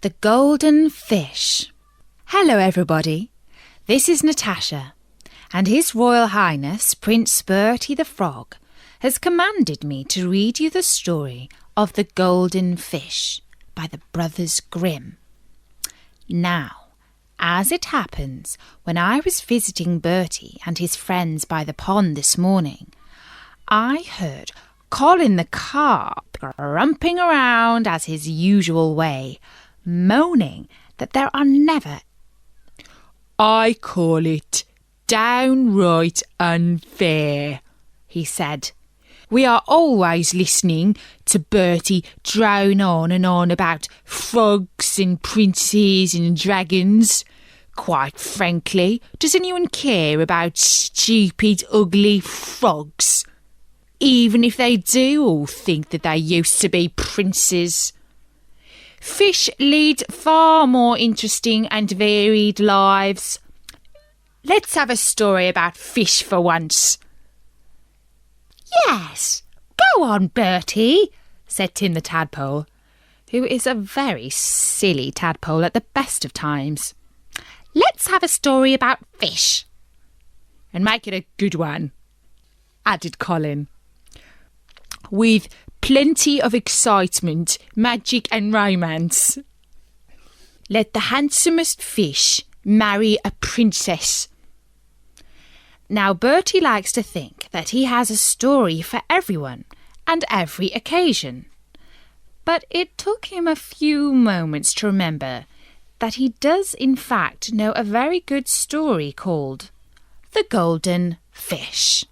The Golden Fish. Hello everybody, this is Natasha, and His Royal Highness Prince Bertie the Frog has commanded me to read you the story of The Golden Fish by the Brothers Grimm. Now, as it happens, when I was visiting Bertie and his friends by the pond this morning, I heard Colin the Carp grumping around as his usual way, moaning that there are never... I call it downright unfair, he said. We are always listening to Bertie drone on and on about frogs and princes and dragons. Quite frankly, does anyone care about stupid, ugly frogs? Even if they do all think that they used to be princes. Fish lead far more interesting and varied lives. Let's have a story about fish for once. Yes, go on, Bertie, said Tim the Tadpole, who is a very silly tadpole at the best of times. Let's have a story about fish. And make it a good one, added Colin. With plenty of excitement, magic and romance. Let the handsomest fish marry a princess. Now Bertie likes to think that he has a story for everyone and every occasion. But it took him a few moments to remember that he does in fact know a very good story called The Golden Fish.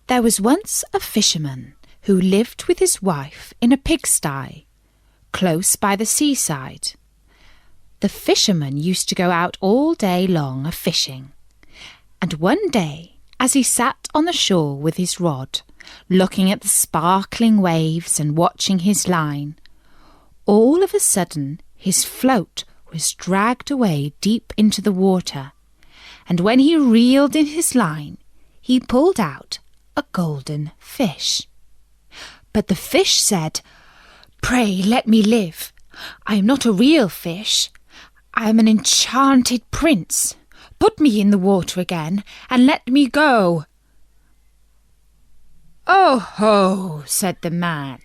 There was once a fisherman who lived with his wife in a pigsty, close by the seaside. The fisherman used to go out all day long a-fishing, and one day, as he sat on the shore with his rod, looking at the sparkling waves and watching his line, all of a sudden his float was dragged away deep into the water, and when he reeled in his line, he pulled out a golden fish. But the fish said, "Pray let me live. I am not a real fish. I am an enchanted prince. Put me in the water again and let me go." "Oh ho," said the man.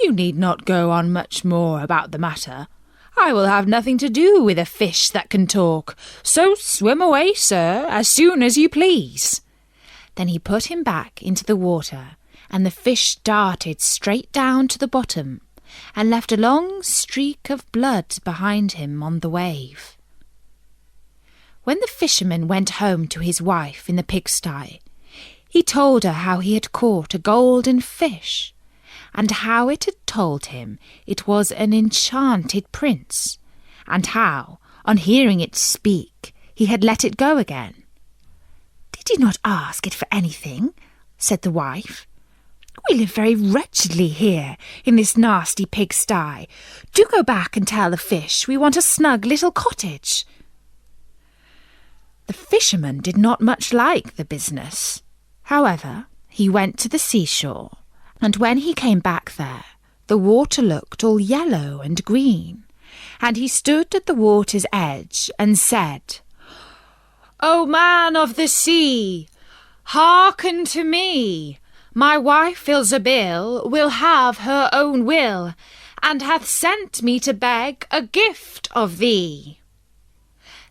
"You need not go on much more about the matter. I will have nothing to do with a fish that can talk. So swim away, sir, as soon as you please." Then he put him back into the water, and the fish darted straight down to the bottom and left a long streak of blood behind him on the wave. When the fisherman went home to his wife in the pigsty, he told her how he had caught a golden fish, and how it had told him it was an enchanted prince, and how, on hearing it speak, he had let it go again. "Did you not ask it for anything?" said the wife. "We live very wretchedly here in this nasty pigsty. Do go back and tell the fish we want a snug little cottage." The fisherman did not much like the business. However, he went to the seashore, and when he came back there, the water looked all yellow and green, and he stood at the water's edge and said, "O man of the sea, hearken to me. My wife Ilzabil will have her own will, and hath sent me to beg a gift of thee."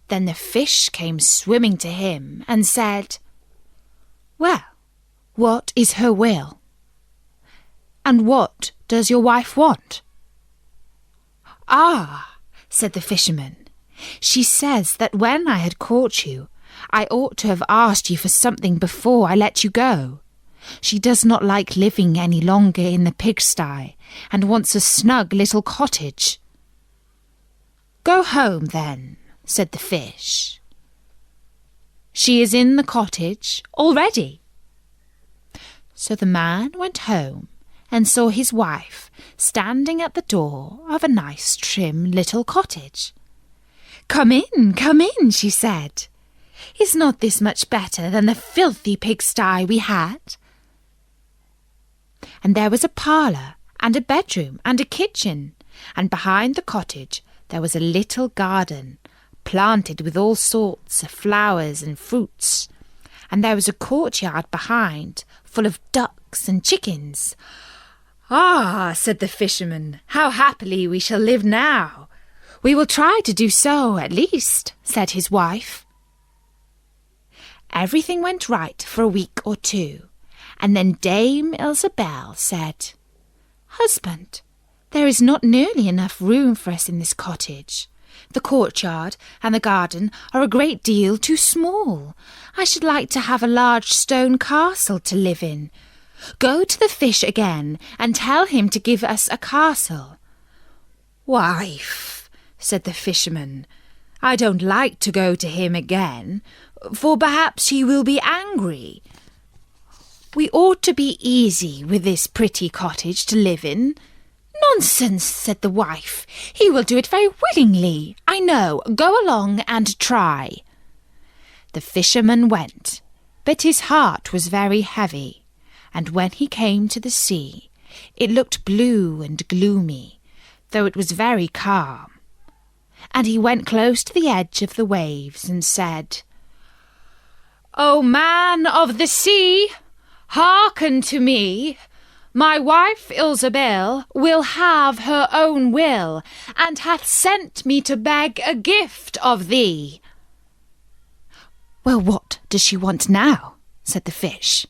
Then the fish came swimming to him and said, "Well, what is her will? And what does your wife want?" "Ah," said the fisherman, "she says that when I had caught you, I ought to have asked you for something before I let you go. She does not like living any longer in the pigsty, and wants a snug little cottage." "Go home, then," said the fish. "She is in the cottage already." So the man went home and saw his wife standing at the door of a nice trim little cottage. Come in, she said. "Is not this much better than the filthy pigsty we had?" And there was a parlour and a bedroom and a kitchen and behind the cottage there was a little garden, planted with all sorts of flowers and fruits, and there was a courtyard behind, full of ducks and chickens. "Ah," said the fisherman, "how happily we shall live now." "We will try to do so, at least," said his wife. Everything went right for a week or two, and then Dame Ilsebel said, "Husband, there is not nearly enough room for us in this cottage. The courtyard and the garden are a great deal too small. I should like to have a large stone castle to live in. Go to the fish again and tell him to give us a castle." "Wife," said the fisherman, "I don't like to go to him again, for perhaps he will be angry. We ought to be easy with this pretty cottage to live in." "Nonsense," said the wife. "He will do it very willingly, I know. Go along and try." The fisherman went, but his heart was very heavy, and when he came to the sea, it looked blue and gloomy, though it was very calm. And he went close to the edge of the waves and said, "O man of the sea, hearken to me. My wife Ilsebel will have her own will, and hath sent me to beg a gift of thee." "Well, what does she want now?" said the fish.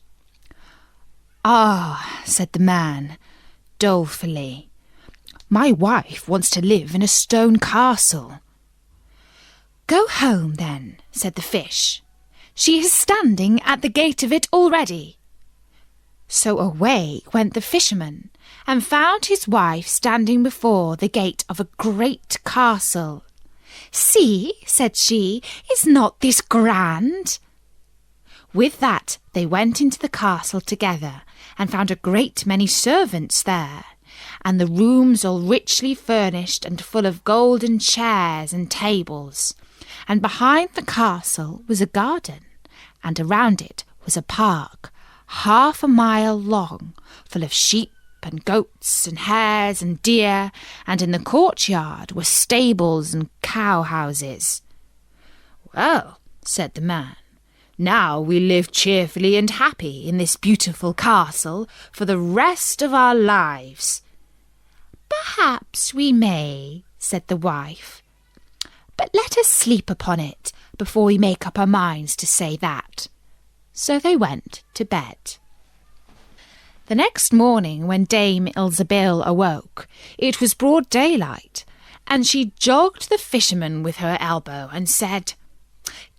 "Ah," said the man, dolefully, "my wife wants to live in a stone castle." "Go home, then," said the fish. "She is standing at the gate of it already." So away went the fisherman, and found his wife standing before the gate of a great castle. "See," said she, "is not this grand?" With that they went into the castle together, and found a great many servants there, and the rooms all richly furnished and full of golden chairs and tables. And behind the castle was a garden, and around it was a park, half a mile long, full of sheep and goats and hares and deer, and in the courtyard were stables and cow-houses. "Well," said the man, "now we live cheerfully and happy in this beautiful castle for the rest of our lives." "Perhaps we may," said the wife, "but let us sleep upon it before we make up our minds to say that." So they went to bed. The next morning, when Dame Ilsebel awoke, it was broad daylight, and she jogged the fisherman with her elbow and said,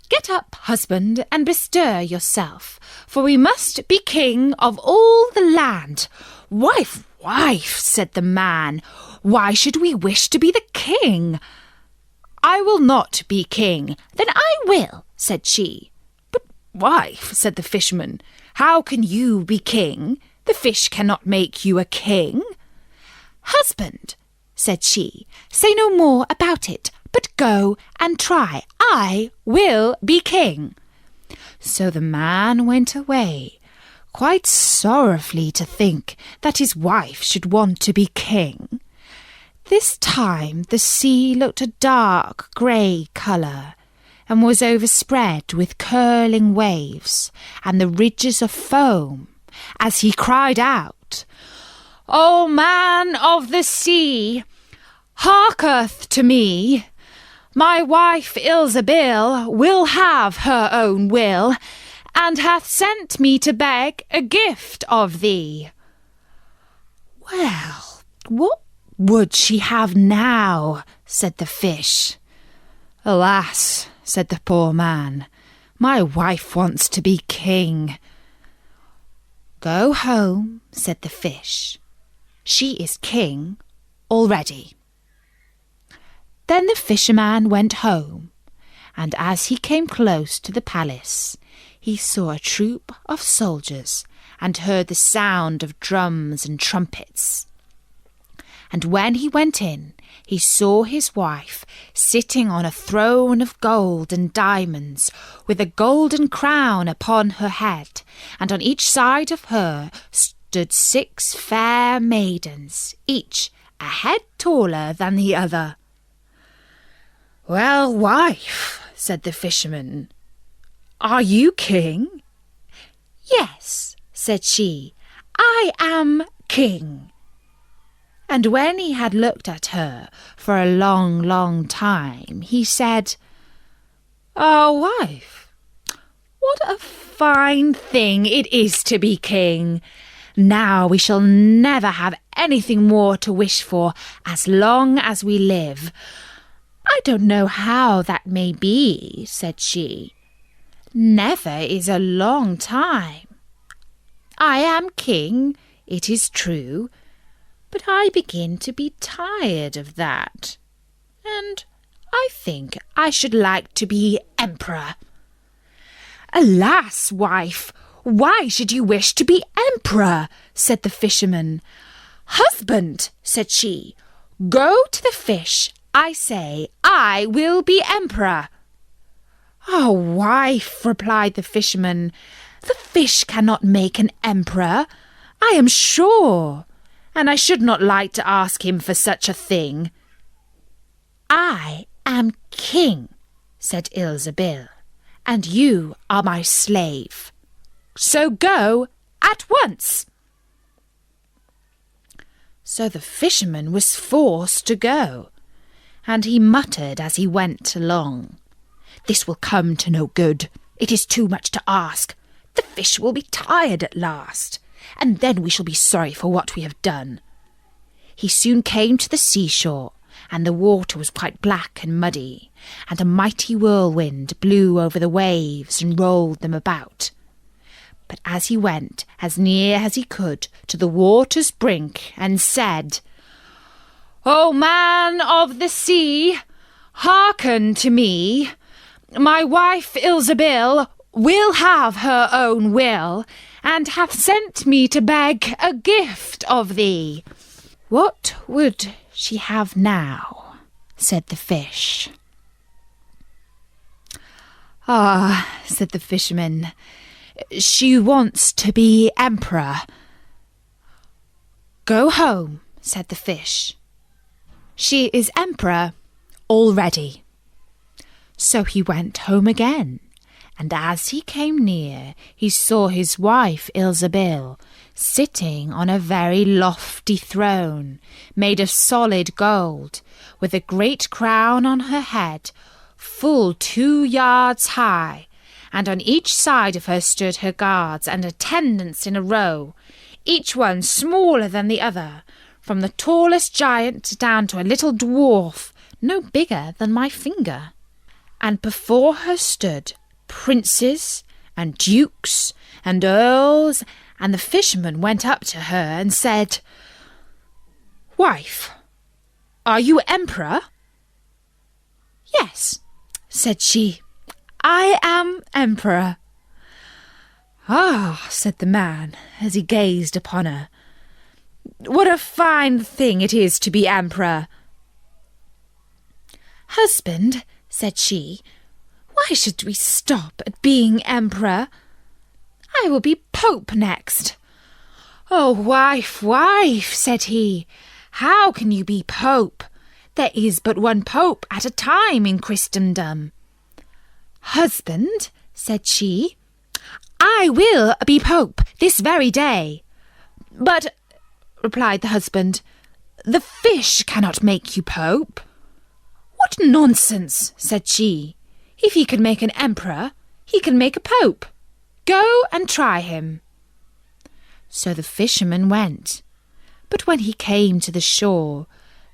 "Get up, husband, and bestir yourself, for we must be king of all the land." "Wife, wife," said the man, "why should we wish to be the king?" "I will not be king." "Then I will," said she. "But, wife," said the fisherman, "how can you be king? The fish cannot make you a king." "Husband," said she, "say no more about it, but go and try. I will be king." So the man went away, quite sorrowfully to think that his wife should want to be king. This time the sea looked a dark grey colour, and was overspread with curling waves and the ridges of foam, as he cried out, "O man of the sea, hearketh to me. My wife Ilsebel will have her own will, and hath sent me to beg a gift of thee." "Well, what would she have now?" said the fish. "Alas," said the poor man, "my wife wants to be king." "Go home," said the fish. "She is king already." Then the fisherman went home, and as he came close to the palace, he saw a troop of soldiers and heard the sound of drums and trumpets. And when he went in, he saw his wife sitting on a throne of gold and diamonds, with a golden crown upon her head, and on each side of her stood 6 fair maidens, each a head taller than the other. "Well, wife," said the fisherman, "are you king?" "Yes," said she, "I am king." And when he had looked at her for a long, long time, he said, "Oh, wife, what a fine thing it is to be king! Now we shall never have anything more to wish for as long as we live." "I don't know how that may be," said she. "Never is a long time. I am king, it is true, but I begin to be tired of that, and I think I should like to be emperor." "Alas, wife, why should you wish to be emperor?" said the fisherman. "Husband," said she, "go to the fish. I say I will be emperor." "Oh, wife," replied the fisherman, "the fish cannot make an emperor, I am sure, and I should not like to ask him for such a thing." "I am king," said Ilsebil, "and you are my slave. So go at once." So the fisherman was forced to go, and he muttered as he went along, "This will come to no good. It is too much to ask. The fish will be tired at last, and then we shall be sorry for what we have done." He soon came to the seashore, and the water was quite black and muddy, and a mighty whirlwind blew over the waves and rolled them about. But as he went as near as he could to the water's brink and said, "O man of the sea, hearken to me. My wife Ilsebil will have her own will, and hath sent me to beg a gift of thee." "What would she have now?" said the fish. "Ah," said the fisherman, "she wants to be emperor." "Go home," said the fish. "She is emperor already." So he went home again, and as he came near, he saw his wife Ilsebil sitting on a very lofty throne, made of solid gold, with a great crown on her head, full 2 yards high, and on each side of her stood her guards and attendants in a row, each one smaller than the other, from the tallest giant down to a little dwarf, no bigger than my finger. And before her stood princes and dukes and earls, and the fisherman went up to her and said, "Wife, are you emperor?" "Yes," said she, "I am emperor." "Ah," said the man, as he gazed upon her, "what a fine thing it is to be emperor." "Husband," said she, "why should we stop at being emperor? I will be pope next." "Oh, wife, wife," said he, "how can you be pope? There is but one pope at a time in Christendom." "Husband," said she, "I will be pope this very day." "But," replied the husband, "the fish cannot make you pope." "What nonsense," said she. "If he can make an emperor, he can make a pope. Go and try him." So the fisherman went, but when he came to the shore,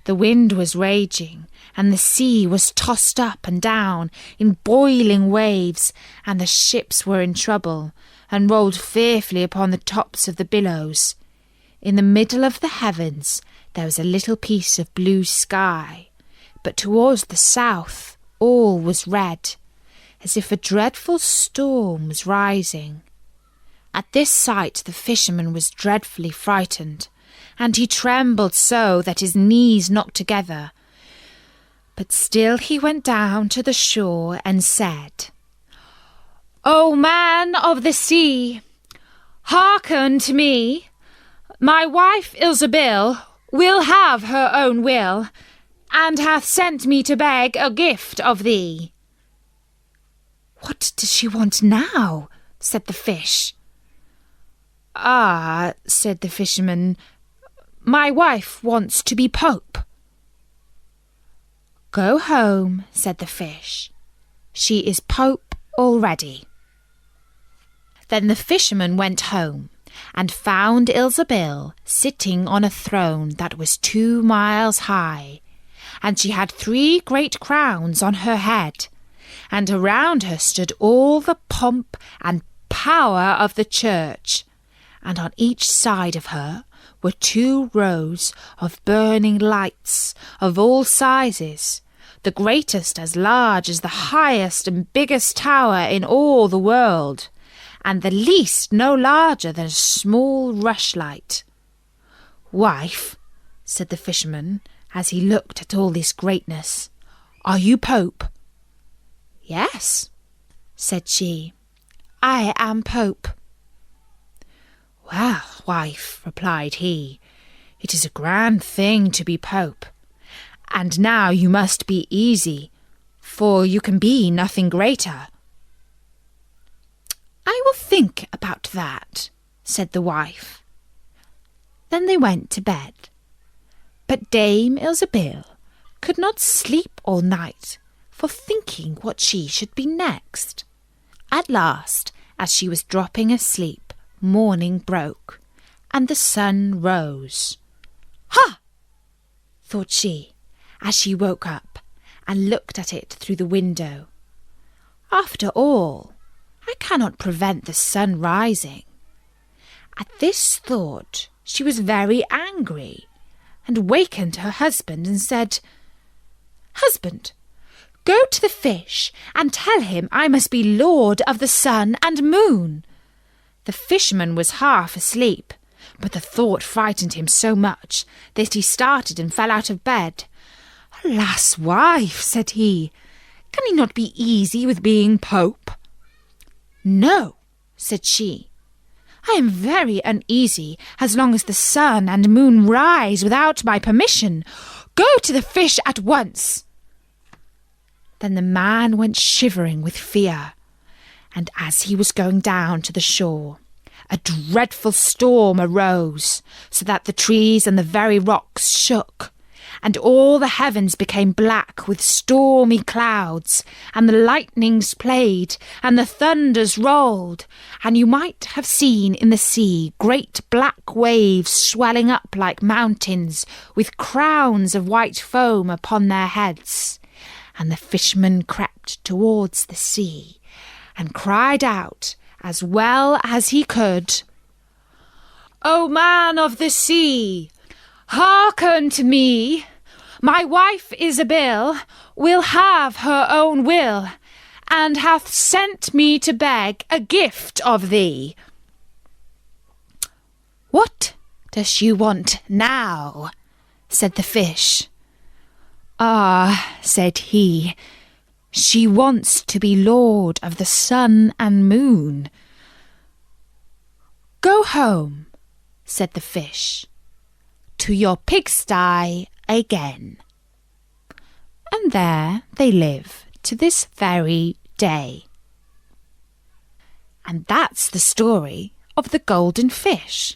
the wind was raging, and the sea was tossed up and down in boiling waves, and the ships were in trouble, and rolled fearfully upon the tops of the billows. In the middle of the heavens there was a little piece of blue sky, but towards the south all was red, as if a dreadful storm was rising. At this sight the fisherman was dreadfully frightened, and he trembled so that his knees knocked together. But still he went down to the shore and said, "O man of the sea, hearken to me. My wife Ilsebil will have her own will, and hath sent me to beg a gift of thee." "What does she want now?" said the fish. "Ah," said the fisherman, "my wife wants to be Pope." "Go home," said the fish. "She is Pope already." Then the fisherman went home and found Ilsebil sitting on a throne that was 2 miles high, and she had 3 great crowns on her head, and around her stood all the pomp and power of the church, and on each side of her were 2 rows of burning lights of all sizes, the greatest as large as the highest and biggest tower in all the world, and the least no larger than a small rushlight. "Wife," said the fisherman, as he looked at all this greatness, "are you Pope?" "Yes," said she, "I am Pope." "Well, wife," replied he, "it is a grand thing to be Pope, and now you must be easy, for you can be nothing greater." "I will think about that," said the wife. Then they went to bed. But Dame Ilsebil could not sleep all night for thinking what she should be next. At last, as she was dropping asleep, morning broke, and the sun rose. "Ha!" thought she, as she woke up and looked at it through the window. "After all, I cannot prevent the sun rising." At this thought she was very angry, and wakened her husband and said, "Husband, go to the fish and tell him I must be lord of the sun and moon." The fisherman was half asleep, but the thought frightened him so much that he started and fell out of bed. "Alas, wife," said he, "can he not be easy with being Pope?" "No," said she, "I am very uneasy as long as the sun and moon rise without my permission. Go to the fish at once." Then the man went shivering with fear, and as he was going down to the shore, a dreadful storm arose, so that the trees and the very rocks shook, and all the heavens became black with stormy clouds, and the lightnings played, and the thunders rolled, and you might have seen in the sea great black waves swelling up like mountains, with crowns of white foam upon their heads. And the fisherman crept towards the sea, and cried out as well as he could, "O man of the sea, hearken to me. My wife Ilsebil will have her own will, and hath sent me to beg a gift of thee." "What does she want now?" said the fish. "Ah," said he, "she wants to be lord of the sun and moon." "Go home," said the fish, "to your pigsty again." And there they live to this very day. And that's the story of the golden fish.